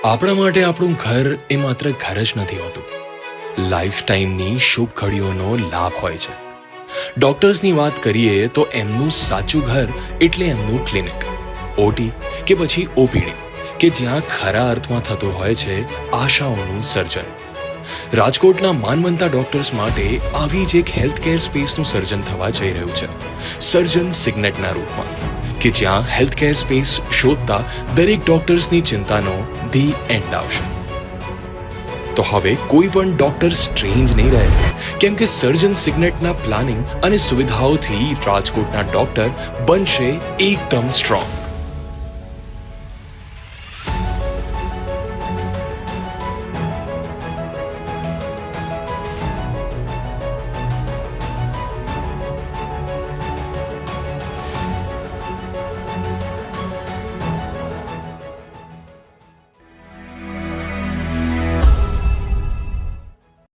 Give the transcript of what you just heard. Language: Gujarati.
આપણા માટે આપણું ઘર એ માત્ર ઘર જ નથી હોતું, લાઈફ ટાઈમની શુભ ઘડીઓનો લાભ હોય છે. ડોક્ટર્સની વાત કરીએ તો એમનું સાચું ઘર એટલે એમનું ક્લિનિક, ઓટી કે પછી ઓપીડી, કે જ્યાં ખરા અર્થમાં થતું હોય છે આશાઓનું સર્જન. રાજકોટના માનવંતા ડોક્ટર્સ માટે આવી જ એક હેલ્થ કેર સ્પેસનું સર્જન થવા જઈ રહ્યું છે, સર્જન સિગ્નેટના રૂપમાં, કે જ્યાં હેલ્થ કેર સ્પેસ શોધતા દરેક ડોક્ટર્સની ચિંતાનો ધી એન્ડ આવશે. તો હવે કોઈ પણ ડોક્ટર સ્ટ્રેન્જ નહીં રહે, કેમ કે સર્જન સિગ્નેટના પ્લાનિંગ અને સુવિધાઓથી રાજકોટના ડોક્ટર બનશે એકદમ સ્ટ્રોંગ.